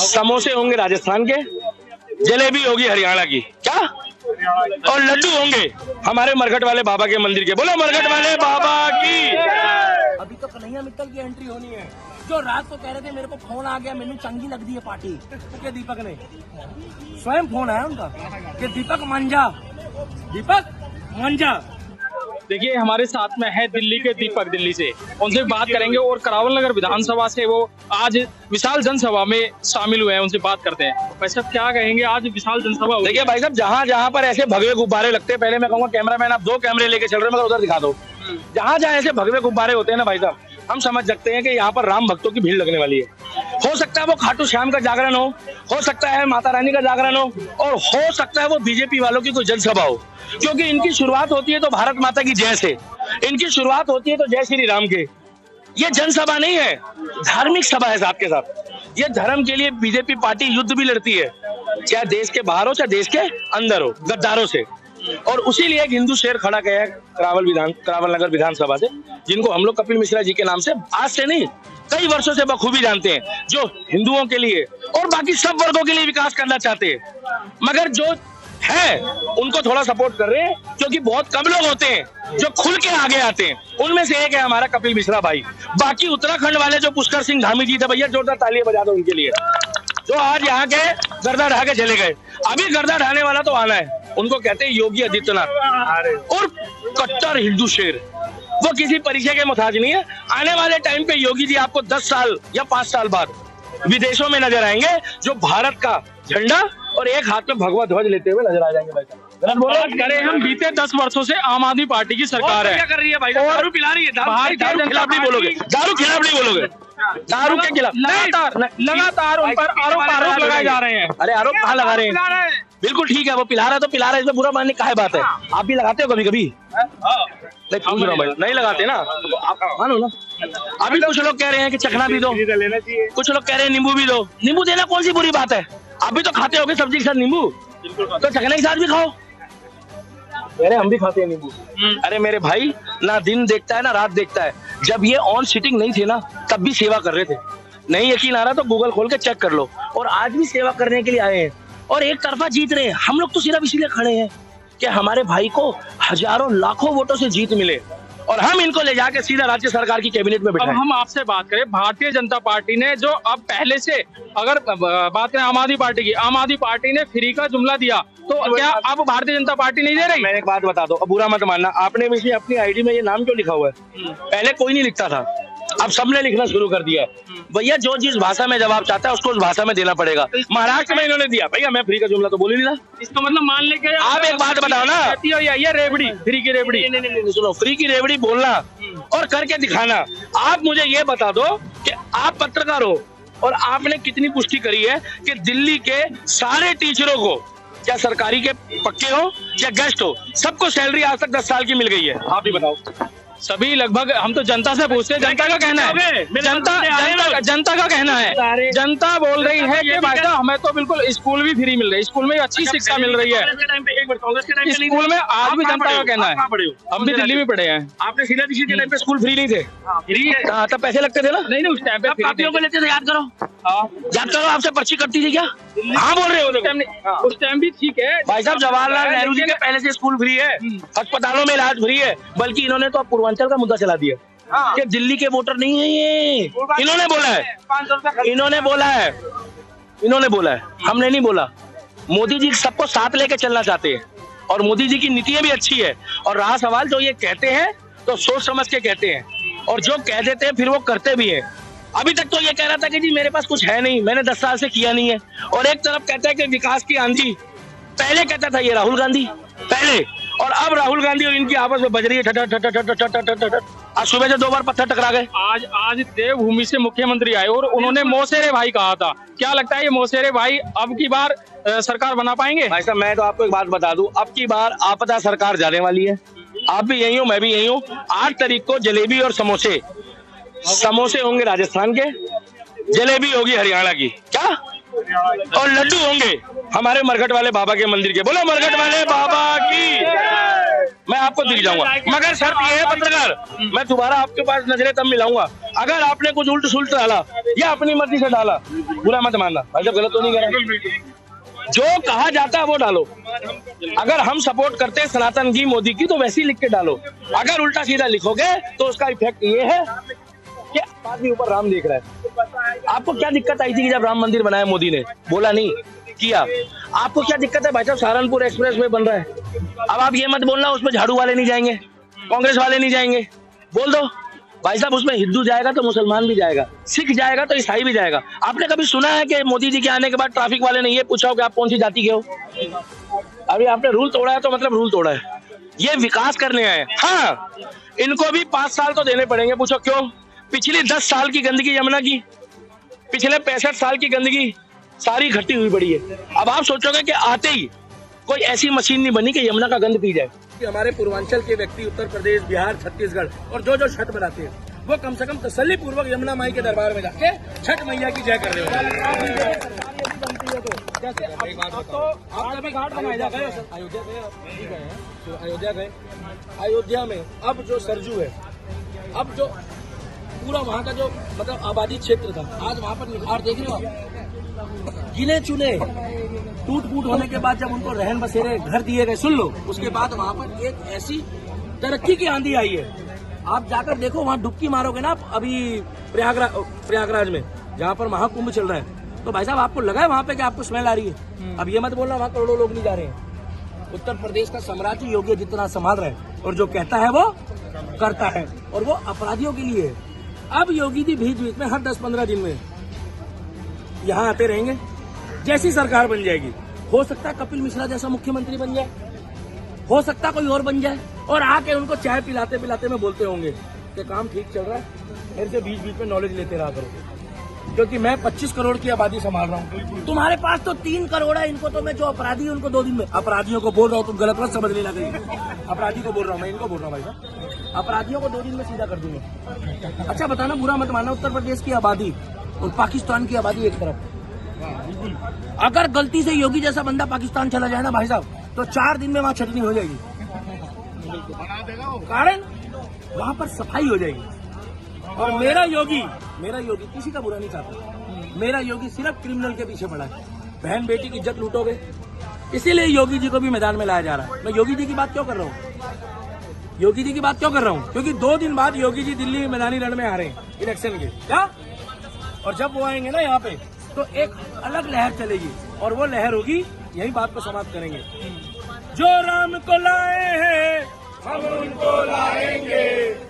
समोसे होंगे राजस्थान के, जलेबी होगी हरियाणा की, क्या, और लड्डू होंगे हमारे मरघट वाले बाबा के मंदिर के। बोलो मरघट वाले बाबा की। अभी तो कन्हैया मित्तल की एंट्री होनी है, जो रात को कह रहे थे मेरे को फोन आ गया, मैंने चंगी लग दी है पार्टी के दीपक ने, स्वयं फोन आया उनका कि दीपक मंजा, दीपक मंजा। देखिए हमारे साथ में है दिल्ली के दीपक, दिल्ली से, उनसे बात करेंगे और करावल नगर विधानसभा से वो आज विशाल जनसभा में शामिल हुए हैं, उनसे बात करते हैं। भाई साहब क्या कहेंगे, आज विशाल जनसभा। देखिए भाई साहब, जहाँ जहाँ पर ऐसे भगवे गुब्बारे लगते हैं, पहले मैं कहूँगा कैमरामैन आप 2 कैमरे लेके चल रहे हैं, मगर उधर दिखा दो। जहाँ जहाँ ऐसे भगवे गुब्बारे होते हैं ना भाई साहब, हम समझ सकते हैं कि यहाँ पर राम भक्तों की भीड़ लगने वाली है। हो सकता है वो खाटू श्याम का जागरण हो सकता है माता रानी का जागरण हो, और हो सकता है वो बीजेपी वालों की कोई जनसभा हो, क्योंकि इनकी शुरुआत होती है तो भारत माता की जय से, इनकी शुरुआत होती है तो जय श्री राम के। ये जनसभा नहीं है, धार्मिक सभा है साथ के साथ। ये धर्म के लिए बीजेपी पार्टी युद्ध भी लड़ती है, चाहे देश के बाहर हो चाहे देश के अंदर हो, गद्दारों से। और उसी लिए एक हिंदू शेर खड़ा किया है करावल नगर विधानसभा से, जिनको हम लोग कपिल मिश्रा जी के नाम से आज से नहीं कई वर्षों से बखूबी जानते हैं, जो हिंदुओं के लिए और बाकी सब वर्गों के लिए विकास करना चाहते हैं, मगर जो है उनको थोड़ा सपोर्ट कर रहे हैं, क्योंकि बहुत कम लोग होते हैं जो खुल के आगे आते हैं। उनमें से एक है हमारा कपिल मिश्रा भाई। बाकी उत्तराखंड वाले जो पुष्कर सिंह धामी जी थे, भैया जोरदार तालियां बजा दो उनके लिए, जो आज यहाँ के गर्दा ढा के चले गए। अभी गर्दा ढाने वाला तो आना है, उनको कहते हैं योगी आदित्यनाथ, और कट्टर हिंदू शेर। वो किसी परिचय के मुताज नहीं है। आने वाले टाइम पे योगी जी आपको 10 साल या 5 साल बाद विदेशों में नजर आएंगे, जो भारत का झंडा और एक हाथ में भगवा ध्वज लेते हुए नजर आ जाएंगे। भाई साहब बात करें हम, बीते 10 वर्षों से आम आदमी पार्टी की सरकार है, क्या कर रही है भाई, दारू पिला रही है, दारू खिलाफ नहीं बोलोगे, दारू खिलाफ नहीं बोलोगे, दारू के खिलाफ लगातार उन पर आरोप लगाए जा रहे हैं। अरे आरोप कहाँ लगा रहे हैं, बिल्कुल ठीक है, वो पिला रहा है तो पिला रहा है, इसमें बुरा मानने क्या बात है। आप भी लगाते हो कभी कभी? नहीं पूछ रहा हूँ भाई, नहीं लगाते ना, आप मानो ना। अभी कुछ लोग कह रहे हैं कि चखना भी दो, कुछ लोग कह रहे हैं नींबू भी दो। नींबू देना कौन सी बुरी बात है? आप भी तो खाते होगे सब्जी के साथ नींबू, तो चखने के साथ भी खाओ। अरे हम भी खाते हैं नींबू। अरे मेरे भाई, ना दिन देखता है ना रात देखता है। जब ये ऑन सिटिंग नहीं थे ना, तब भी सेवा कर रहे थे। नहीं यकीन आ रहा तो गूगल खोल के चेक कर लो। और आज भी सेवा करने के लिए आए हैं और एक तरफा जीत रहे हैं। हम लोग तो सिर्फ इसीलिए खड़े हैं कि हमारे भाई को हजारों लाखों वोटों से जीत मिले, और हम इनको ले जाके सीधा राज्य सरकार की कैबिनेट में बिठाएं। अब हम आपसे बात करें, भारतीय जनता पार्टी ने जो अब पहले से, अगर बात करें आम आददमी पार्टी की, आम आदमी पार्टी ने फ्री का जुमला दिया, तो क्या अब भारतीय जनता पार्टी नहीं दे रही? मैंने एक बात बता दो, अब बुरा मत मानना, आपने भी अपनी आईडी में ये नाम क्यों लिखा हुआ है? पहले कोई नहीं लिखता था, अब सबने लिखना शुरू कर दिया है। भैया जो जिस भाषा में जवाब चाहता है उसको उस भाषा में देना पड़ेगा। महाराष्ट्र में इन्होंने दिया, भैया मैं फ्री का जुमला तो बोल ही नहीं था। इसको मतलब मान लेके आप एक बात बताओ ना, ये रेवड़ी, फ्री की रेवड़ी। नहीं, सुनो, फ्री की रेवड़ी बोलना और करके दिखाना। आप मुझे ये बता दो कि आप पत्रकार हो और आपने कितनी पुष्टि करी है कि दिल्ली के सारे टीचरों को, क्या सरकारी के पक्के हो या गेस्ट हो, सबको सैलरी आज तक 10 साल की मिल गई है? आप ही बताओ। सभी लगभग, हम तो जनता से पूछते हैं, जनता का कहना है, जनता का कहना है, जनता बोल रही है कि भाई साहब हमें तो बिल्कुल स्कूल भी फ्री मिल रही है, स्कूल में अच्छी शिक्षा मिल रही है। स्कूल में आज भी जनता का कहना है, हम भी दिल्ली में पढ़े हैं। आपने सीधा किसी के टाइम पे स्कूल फ्री नहीं थे? फ्री है, तब पैसे लगते थे ना? नहीं, उस टाइम पे कापियों को लेते थे, याद करो, याद करो, आपसे पर्ची कटती थी क्या? हाँ बोल रहे हो, उस टाइम भी ठीक है भाई साहब। जवाहरलाल नेहरू जी के पहले से स्कूल फ्री है, अस्पतालों में इलाज फ्री है, बल्कि इन्होंने तो पूर्वांचल का मुद्दा चला दिया कि दिल्ली के वोटर नहीं है ये। इन्होंने बोला है, इन्होंने बोला है, हमने नहीं बोला। मोदी जी सबको साथ लेके चलना चाहते हैं और मोदी जी की नीतियां भी अच्छी है। और रहा सवाल, जो ये कहते हैं तो सोच समझ के कहते हैं, और जो कह देते हैं फिर वो करते भी हैं। अभी तक तो ये कह रहा था कि जी मेरे पास कुछ है नहीं, मैंने 10 साल से किया नहीं है, और एक तरफ कहता है कि विकास की आंधी। पहले कहता था ये राहुल गांधी पहले, और अब राहुल गांधी और इनकी आपस में बज रही है। आज सुबह से 2 बार पत्थर टकरा गए। आज देवभूमि से मुख्यमंत्री आए और उन्होंने मौसेरे भाई कहा था। क्या लगता है ये मौसेरे भाई अब की बार सरकार बना पाएंगे? भाई साहब मैं तो आपको एक बात बता दूं, अब की बार आपदा सरकार जाने वाली है। आप भी यही हो, मैं भी यही हूँ। 8 तारीख को जलेबी और समोसे होंगे राजस्थान के, जलेबी होगी हरियाणा की, क्या, और लड्डू होंगे हमारे मरघट वाले बाबा के मंदिर के। बोलो मरघट वाले बाबा की। मैं आपको दिख जाऊंगा, मगर शर्त ये है पत्रकार, मैं दोबारा आपके पास नजरें तब मिलाऊंगा अगर आपने कुछ उल्ट सुल्ट डाला या अपनी मर्जी से डाला, बुरा मत मानना भाई साहब, गलत तो नहीं करा। जो कहा जाता है वो डालो। अगर हम सपोर्ट करते हैं सनातन की, मोदी की, तो वैसे ही लिख के डालो। अगर उल्टा सीधा लिखोगे तो उसका इफेक्ट ये है कि आदमी ऊपर राम देख रहा है। आपको क्या दिक्कत आई थी कि जब राम मंदिर बनाया मोदी ने? बोला नहीं, किया। आपको क्या दिक्कत है भाई साहब, सहारनपुर एक्सप्रेस वे बन रहा है, अब आप ये मत बोलना उसमें झाड़ू वाले नहीं जाएंगे, कांग्रेस वाले नहीं जाएंगे। बोल दो भाई साहब, उसमें हिंदू जाएगा तो मुसलमान भी जाएगा, सिख जाएगा तो ईसाई भी जाएगा। आपने कभी सुना है कि मोदी जी के आने के बाद ट्रैफिक वाले ने ये पूछा हो कि आप कौन सी जाति के हो? अभी आपने रूल तोड़ा है तो मतलब रूल तोड़ा है। ये विकास करने आए। हाँ, इनको भी 5 साल तो देने पड़ेंगे। पूछो क्यों? पिछली 10 साल की गंदगी यमुना की, पिछले 65 साल की गंदगी सारी इकट्ठी हुई पड़ी है। अब आप सोचोगे कि आते ही कोई ऐसी मशीन नहीं बनी कि यमुना का गंद पी जाए। कि हमारे पूर्वांचल के व्यक्ति उत्तर प्रदेश, बिहार, छत्तीसगढ़ और जो छठ बनाते हैं वो कम से कम तसल्ली पूर्वक यमुना माई के दरबार में जाके छठ मैया की जय कर रहे हो। आप कभी घाट बनाए गए? अयोध्या गए? नहीं गए हैं तो अयोध्या गए। अयोध्या में अब जो सरजू है, अब जो पूरा वहाँ का जो मतलब आबादी क्षेत्र था, आज वहाँ पर निखार देख रहे हो आप। गिने चुने टूट फूट होने के बाद जब उनको रहन बसेरे घर दिए गए, सुन लो, उसके बाद वहाँ पर एक ऐसी तरक्की की आंधी आई है। आप जाकर देखो, वहाँ डुबकी मारोगे ना आप, अभी प्रयागराज में जहाँ पर महाकुंभ चल रहा है, तो भाई साहब आपको लगा है वहाँ पे कि आपको स्मेल आ रही है? अब ये मत बोलना वहाँ करोड़ों लोग नहीं जा रहे हैं। उत्तर प्रदेश का साम्राज्य योगी जितना संभाल रहा है और जो कहता है वो करता है, और वो अपराधियों के लिए है। अब योगी जी बीच बीच में हर 10-15 दिन में यहाँ आते रहेंगे। जैसी सरकार बन जाएगी, हो सकता है कपिल मिश्रा जैसा मुख्यमंत्री बन जाए, हो सकता है कोई और बन जाए, और आके उनको चाय पिलाते पिलाते में बोलते होंगे कि काम ठीक चल रहा है, मेरे से बीच बीच में नॉलेज लेते रहा करो, क्योंकि मैं 25 करोड़ की आबादी संभाल रहा हूँ। तुम्हारे पास तो 3 करोड़ है, इनको तो मैं जो अपराधी उनको 2 दिन में, अपराधियों को बोल रहा हूँ, तुम गलत मत समझ लेना कहीं, अपराधी को बोल रहा हूँ मैं, इनको बोल रहा हूँ भाई साहब, अपराधियों को 2 दिन में सीधा कर दूंगा। अच्छा बताना, बुरा मत मानना, उत्तर प्रदेश की आबादी और पाकिस्तान की आबादी एक तरफ। अगर गलती से योगी जैसा बंदा पाकिस्तान चला जाए ना भाई साहब, तो 4 दिन में वहाँ छटनी हो जाएगी। कारण वहाँ पर सफाई हो जाएगी। और मेरा योगी किसी का बुरा नहीं चाहता, मेरा योगी सिर्फ क्रिमिनल के पीछे पड़ा है। बहन बेटी की इज्जत लूटोगे, इसीलिए योगी जी को भी मैदान में लाया जा रहा है। मैं योगी जी की बात क्यों कर रहा हूँ? योगी जी की बात क्यों कर रहा हूँ? क्योंकि 2 दिन बाद योगी जी दिल्ली में मैदानी रण में आ रहे हैं इलेक्शन के, क्या? और जब वो आएंगे ना यहाँ पे, तो एक अलग लहर चलेगी, और वो लहर होगी, यही बात को समाप्त करेंगे, जो राम को लाए हैं हम उनको लाएंगे,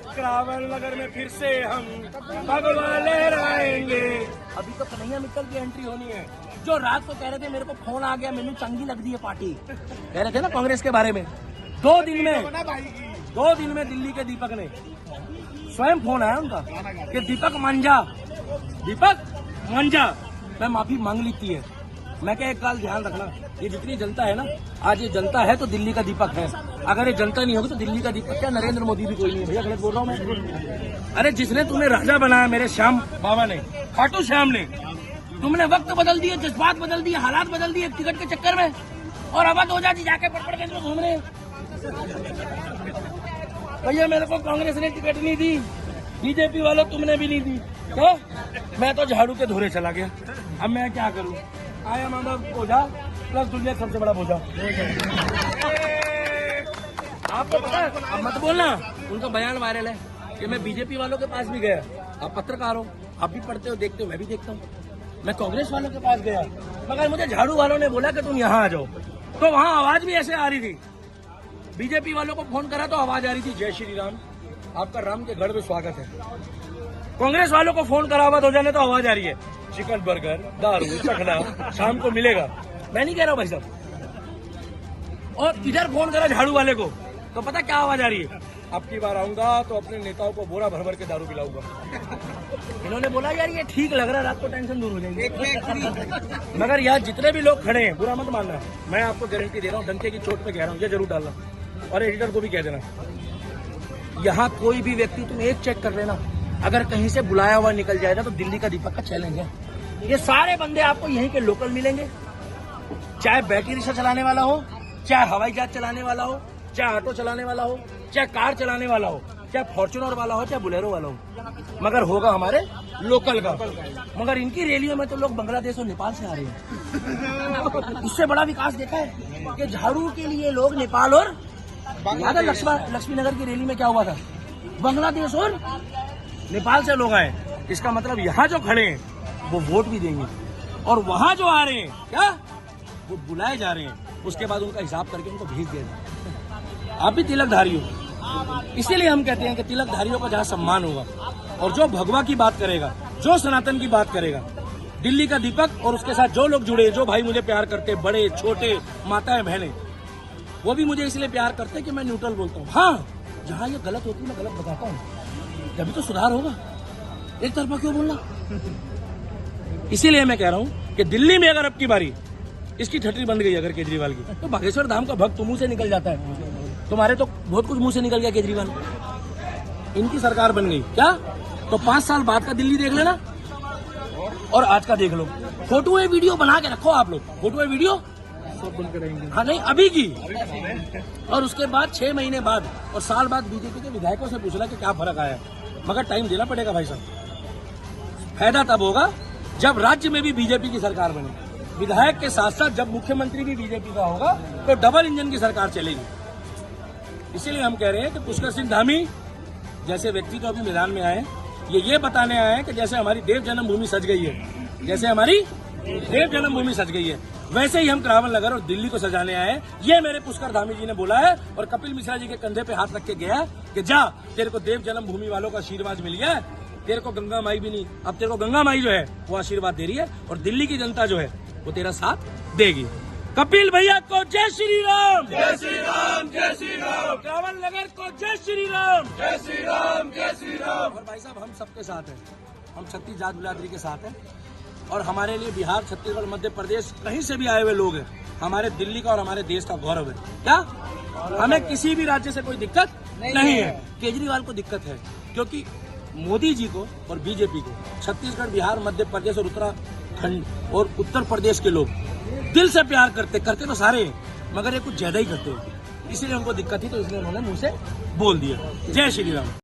करावल नगर में फिर से हम भगवा लहराएंगे। अभी तो कन्हैया मित्तल की एंट्री होनी है, जो रात को कह रहे थे मेरे को फोन आ गया, मैंने चंगी लग दी है पार्टी, कह रहे थे ना कांग्रेस के बारे में। 2 दिन में दिल्ली के दीपक ने स्वयं फोन आया उनका कि दीपक मंजा मैं माफी मांग ली है। मैं क्या, एक बात ध्यान रखना, ये जितनी जनता है ना, आज ये जनता है तो दिल्ली का दीपक है, अगर ये जनता नहीं होगी तो दिल्ली का दीपक क्या नरेंद्र मोदी भी कोई नहीं है। भैया गलत बोल रहा हूँ मैं? अरे जिसने तुम्हें राजा बनाया, मेरे श्याम बाबा ने, खाटू श्याम ने, तुमने वक्त बदल दिए, जज्बात बदल दिए, हालात बदल दिए टिकट के चक्कर में, और अवध ओझा जी जाके पड़ के घूम रहे हैं। भैया मेरे को कांग्रेस ने टिकट नहीं दी, बीजेपी वालों तुमने भी नहीं दी, तो मैं तो झाड़ू के धोरे चला गया। अब मैं क्या करूं? आया मामा ओझा प्लस दुनिया सबसे बड़ा बोझा। आपको पता है, अब मत बोलना, उनका बयान वायरल है कि मैं बीजेपी वालों के पास भी गया। आप पत्रकार हो, आप भी पढ़ते हो, देखते हो, मैं भी देखता हूँ। मैं कांग्रेस वालों के पास गया, मगर मुझे झाड़ू वालों ने बोला कि तुम यहाँ आ जाओ, तो वहाँ आवाज भी ऐसे आ रही थी। बीजेपी वालों को फोन करा तो आवाज आ रही थी, जय श्री राम, आपका राम के गढ़ में स्वागत है। कांग्रेस वालों को फोन करा हो जाने तो आवाज आ रही है, चिकन बर्गर, दारू, चखना शाम को मिलेगा। मैं नहीं कह रहा हूँ भाई साहब। और इधर फोन करा झाड़ू वाले को, तो पता क्या आवाज आ रही है? अब की बार आऊंगा तो अपने नेताओं को बोरा भर भर के दारू पिलाऊंगा। इन्होंने बोला यार ये ठीक लग रहा है, रात को टेंशन दूर हो जाएगी। मगर यार जितने भी लोग खड़े हैं, बुरा मत मानना, मैं आपको गारंटी दे रहा हूँ, डंके की चोट पे कह रहा हूँ, ये जरूर डालना, और एडिटर को भी कह देना, यहाँ कोई भी व्यक्ति तुम एक चेक कर लेना, अगर कहीं से बुलाया हुआ निकल जाएगा तो दिल्ली का दीपक का चैलेंज है। ये सारे बंदे आपको यहीं के लोकल मिलेंगे, चाहे बैटरी रिक्शा चलाने वाला हो, चाहे हवाई जहाज चलाने वाला हो, चाहे ऑटो चलाने वाला हो, चाहे कार चलाने वाला हो, चाहे फॉर्च्यूनर वाला हो, चाहे बुलेरो वाला हो, मगर होगा हमारे लोकल का। मगर इनकी रैलियों में तो लोग बांग्लादेश और नेपाल से आ रहे हैं। इससे बड़ा विकास देखा है कि झाड़ू के लिए लोग नेपाल और याद है लक्ष्मी नगर की रैली में क्या हुआ था, बांग्लादेश और नेपाल से लोग आए। इसका मतलब यहाँ जो खड़े हैं वो वोट भी देंगे, और वहाँ जो आ रहे हैं क्या वो बुलाए जा रहे हैं, उसके बाद उनका हिसाब करके उनको भेज दिया जाए। आप भी तिलकधारी हो, इसीलिए हम कहते हैं कि तिलकधारियों का जहाँ सम्मान होगा, और जो भगवा की बात करेगा, जो सनातन की बात करेगा, दिल्ली का दीपक और उसके साथ जो लोग जुड़े, जो भाई मुझे प्यार करते, बड़े छोटे माताएं बहनें, वो भी मुझे इसलिए प्यार करते हैं कि मैं न्यूट्रल बोलता हूँ। हाँ, जहाँ ये गलत होती है मैं गलत बताता हूँ, तभी तो सुधार होगा। एक तरफा क्यों बोलना? इसीलिए मैं कह रहा हूँ कि दिल्ली में अगर अब की बारी इसकी ठटरी बंद गई अगर केजरीवाल की, तो बागेश्वर धाम का भक्त मुंह से निकल जाता है। तुम्हारे तो बहुत कुछ मुंह से निकल गया केजरीवाल, इनकी सरकार बन गई क्या? तो 5 साल बाद का दिल्ली देख लेना और आज का देख लो। फोटो है वीडियो बना के रखो आप लोग, फोटो है वीडियो सब बंद कराएंगे। हाँ नहीं, अभी की, और उसके बाद 6 महीने बाद और साल बाद बीजेपी के विधायकों से पूछना कि क्या फर्क आया। मगर टाइम देना पड़ेगा भाई साहब। फायदा तब होगा जब राज्य में भी बीजेपी की सरकार बने, विधायक के साथ साथ जब मुख्यमंत्री भी बीजेपी का होगा तो डबल इंजन की सरकार चलेगी। इसीलिए हम कह रहे हैं कि पुष्कर सिंह धामी जैसे व्यक्ति तो अभी मैदान में आए, ये बताने आए हैं कि जैसे हमारी देव जन्मभूमि सज गई है, जैसे हमारी देव जन्मभूमि सज गई है, वैसे ही हम करावल नगर और दिल्ली को सजाने आए हैं। ये मेरे पुष्कर धामी जी ने बोला है, और कपिल मिश्रा जी के कंधे पे हाथ रख के गया कि जा, तेरे को देव जन्मभूमि वालों का आशीर्वाद मिल गया, तेरे को गंगा माई भी नहीं, अब तेरे को गंगा माई जो है वो आशीर्वाद दे रही है, और दिल्ली की जनता जो है वो तेरा साथ देगी। कपिल भैया को जय श्री राम, जय श्री राम, जय श्री राम। करावल नगर को जय श्री राम, जय श्री राम, जय श्री राम। और भाई साहब, हम सबके साथ हैं, हम 36 जात बिरादरी के साथ हैं, और हमारे लिए बिहार, छत्तीसगढ़, मध्य प्रदेश कहीं से भी आए हुए लोग हैं, हमारे दिल्ली का और हमारे देश का गौरव है। क्या हमें किसी भी राज्य से कोई दिक्कत नहीं है। केजरीवाल को दिक्कत है क्योंकि मोदी जी को और बीजेपी को छत्तीसगढ़, बिहार, मध्य प्रदेश और उत्तराखंड और उत्तर प्रदेश के लोग दिल से प्यार करते तो सारे हैं, मगर ये कुछ ज्यादा ही करते हैं, इसलिए उनको दिक्कत थी, तो इसलिए उन्होंने मुंह से बोल दिया। जय श्री राम।